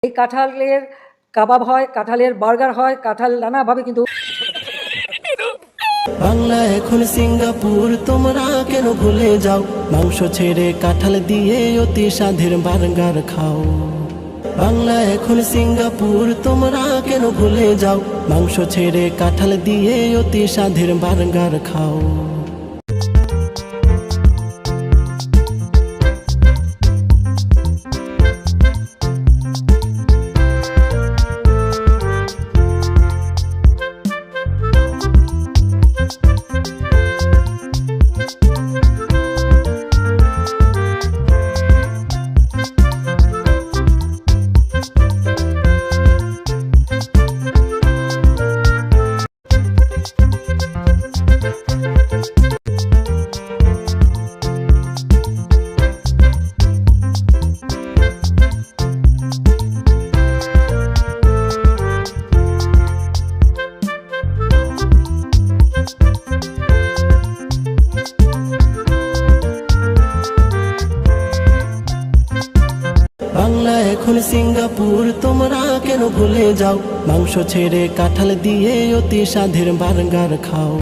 এই কাঁঠালের কাবাব হয়, কাঁঠালের বার্গার হয়, কাঁঠাল নানাভাবে কিন্তু। বাংলা এখন সিঙ্গাপুর, তোমরা কেন ভুলে যাও? মাংস ছেড়ে কাঁঠাল দিয়ে অতি স্বাদের বার্গার খাও। বাংলা এখন সিঙ্গাপুর, তোমরা কেন ভুলে যাও? মাংস ছেড়ে কাঁঠাল দিয়ে অতি স্বাদের বার্গার খাও। বাংলা এখন সিঙ্গাপুর, তোমরা কেন ভুলে যাও? মাংস ছেড়ে কাঁঠাল দিয়ে অতি স্বাদের বার্গার খাও।